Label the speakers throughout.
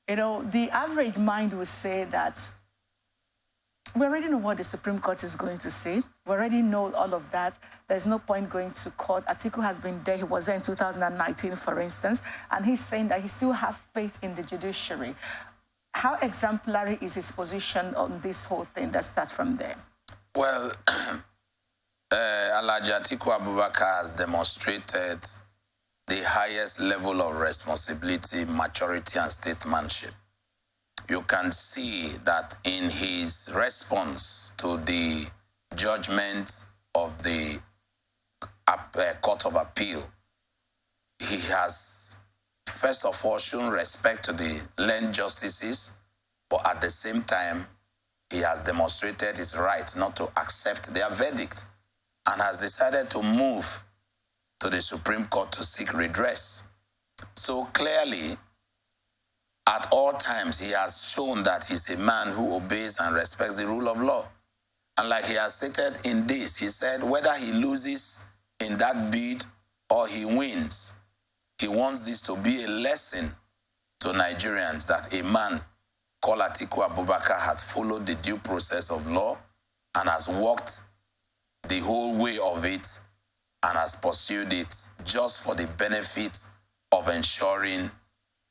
Speaker 1: You know, the average mind will say that we already know what the Supreme Court is going to say. We already know all of that. There's no point going to court. Atiku has been there. He was there in 2019, for instance, and he's saying that he still has faith in the judiciary. How exemplary is his position on this whole thing? Let's start from there.
Speaker 2: Well, Alhaji Atiku Abubakar has demonstrated the highest level of responsibility, maturity, and statesmanship. You can see that in his response to the judgment of the Court of Appeal, he has, first of all, shown respect to the learned justices, but at the same time, he has demonstrated his right not to accept their verdict and has decided to move to the Supreme Court to seek redress. So clearly, at all times, he has shown that he's a man who obeys and respects the rule of law. And like he has stated in this, he said whether he loses in that bid or he wins, he wants this to be a lesson to Nigerians that a man called Atiku Abubakar has followed the due process of law and has walked the whole way of it and has pursued it just for the benefit of ensuring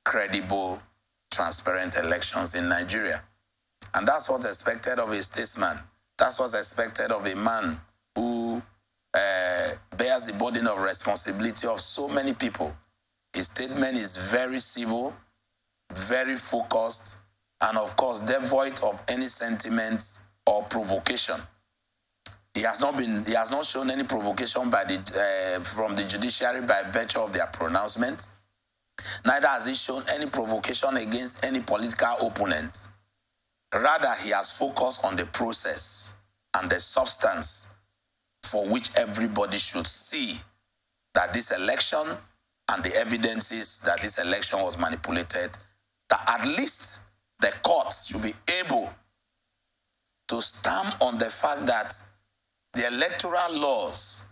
Speaker 2: credible, transparent elections in Nigeria. And that's what's expected of a statesman. That's what's expected of a man who bears the burden of responsibility of so many people. His statement is very civil, very focused, and of course, devoid of any sentiments or provocation. He has not shown any provocation from the judiciary by virtue of their pronouncement. Neither has he shown any provocation against any political opponent. Rather, he has focused on the process and the substance for which everybody should see that this election and the evidences that this election was manipulated, that at least the courts should be able to stamp on the fact that the electoral laws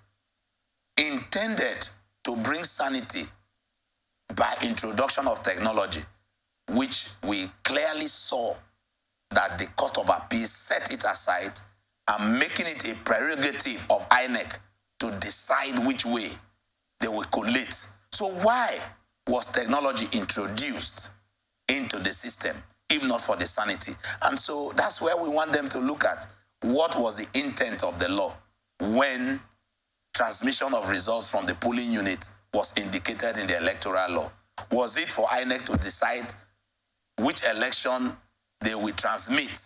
Speaker 2: intended to bring sanity by introduction of technology, which we clearly saw that the Court of Appeal set it aside and making it a prerogative of INEC to decide which way they will collate. So why was technology introduced into the system, if not for the sanity? And so that's where we want them to look at what was the intent of the law when transmission of results from the polling unit was indicated in the electoral law. Was it for INEC to decide which election they will transmit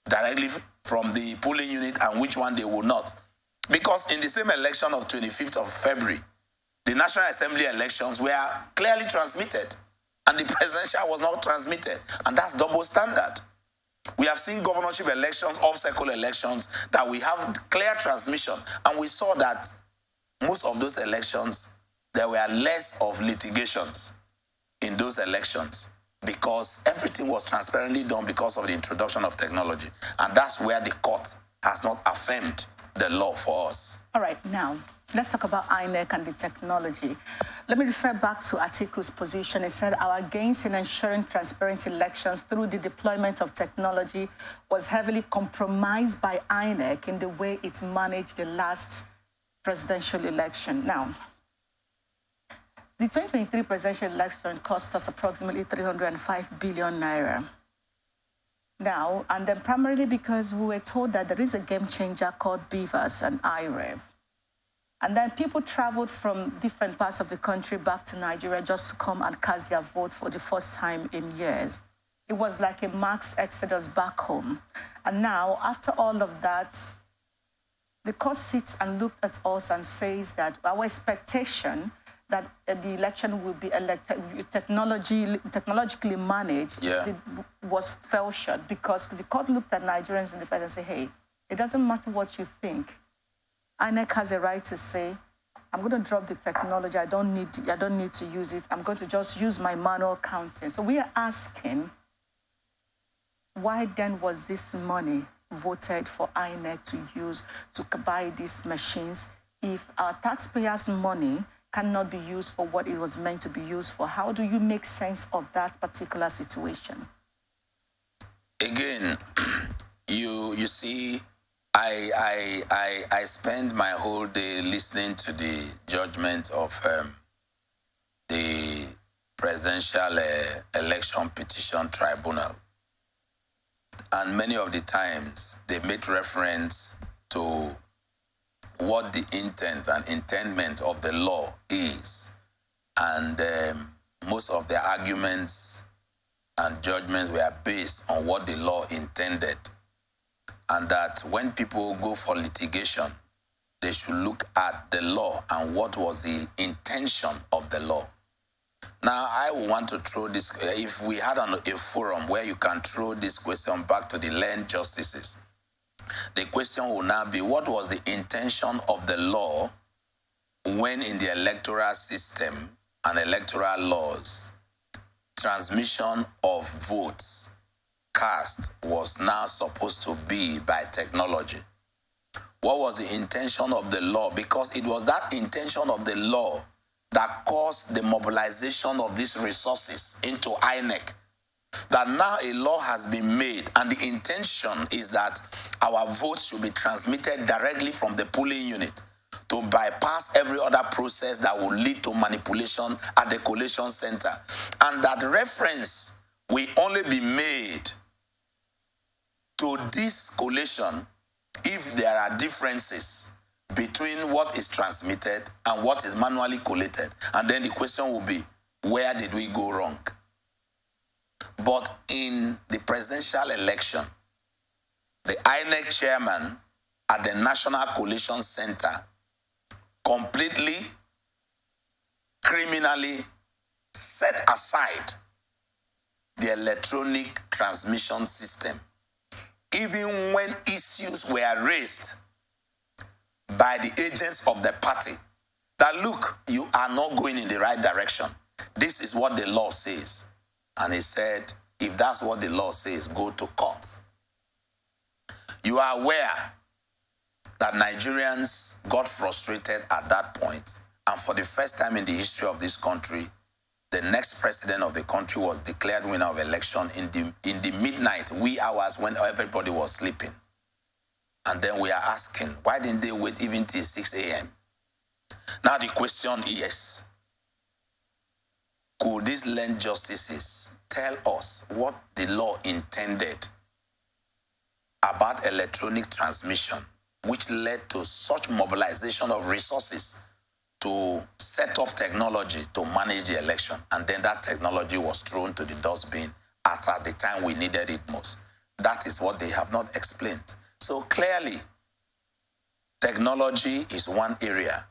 Speaker 2: directly from the polling unit and which one they will not? Because in the same election of 25th of February, the National Assembly elections were clearly transmitted and the presidential was not transmitted. And that's double standard. We have seen governorship elections, off-cycle elections, that we have clear transmission. And we saw that most of those elections, there were less of litigations in those elections because everything was transparently done because of the introduction of technology. And that's where the court has not affirmed the law for us.
Speaker 1: All right, now, let's talk about INEC and the technology. Let me refer back to Atiku's position. He said our gains in ensuring transparent elections through the deployment of technology was heavily compromised by INEC in the way it's managed the last presidential election. Now, the 2023 presidential election cost us approximately 305 billion naira. Now, and then primarily because we were told that there is a game changer called BVAS and IREV. And then people traveled from different parts of the country back to Nigeria just to come and cast their vote for the first time in years. It was like a mass exodus back home. And now, after all of that, the court sits and looked at us and says that our expectation that the election will be technologically managed fell short because the court looked at Nigerians in the face and said, hey, it doesn't matter what you think. INEC has a right to say, I'm going to drop the technology. I don't need to use it. I'm going to just use my manual counting. So we are asking, why then was this money voted for INEC to use to buy these machines if our taxpayers' money cannot be used for what it was meant to be used for. How do you make sense of that particular situation?
Speaker 2: Again, you see, I spend my whole day listening to the judgment of the Presidential Election Petition Tribunal. And many of the times they made reference to what the intent and intendment of the law is. And most of their arguments and judgments were based on what the law intended. And that when people go for litigation, they should look at the law and what was the intention of the law. Now, I want to throw this, if we had a forum where you can throw this question back to the learned justices, the question will now be, what was the intention of the law when in the electoral system and electoral laws, transmission of votes cast was now supposed to be by technology? What was the intention of the law? Because it was that intention of the law that caused the mobilization of these resources into INEC. That now a law has been made, and the intention is that our votes should be transmitted directly from the polling unit to bypass every other process that will lead to manipulation at the collation center. And that reference will only be made to this collation if there are differences between what is transmitted and what is manually collated. And then the question will be, where did we go wrong? But in the presidential election, the INEC chairman at the National Collation Center completely, criminally set aside the electronic transmission system, even when issues were raised by the agents of the party that, look, you are not going in the right direction. This is what the law says. And he said, if that's what the law says, go to court. You are aware that Nigerians got frustrated at that point, and for the first time in the history of this country, the next president of the country was declared winner of election in the midnight, wee hours when everybody was sleeping. And then we are asking, why didn't they wait even till 6 a.m.? Now the question is, could these learned justices tell us what the law intended about electronic transmission, which led to such mobilization of resources to set up technology to manage the election, and then that technology was thrown to the dustbin at the time we needed it most? That is what they have not explained. So clearly, technology is one area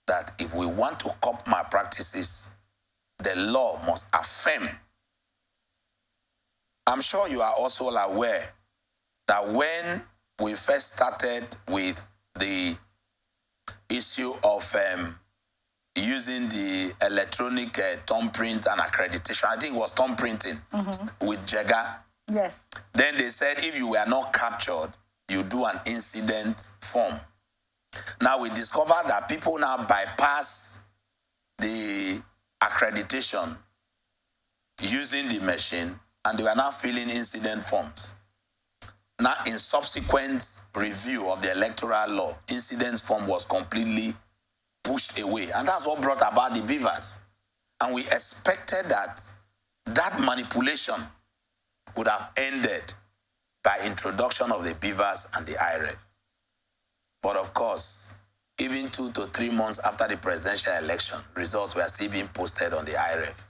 Speaker 2: that if we want to curb malpractices, the law must affirm. I'm sure you are also aware that when we first started with the issue of using the electronic thumbprint and accreditation, I think it was thumbprinting with Jega.
Speaker 1: Yes.
Speaker 2: Then they said if you were not captured, you do an incident form. Now we discovered that people now bypass the accreditation using the machine, and they were now filling incident forms. Now, in subsequent review of the electoral law, incident form was completely pushed away, and that's what brought about the beavers. And we expected that manipulation would have ended by introduction of the beavers and the IREF. But of course, even 2 to 3 months after the presidential election, results were still being posted on the IREF.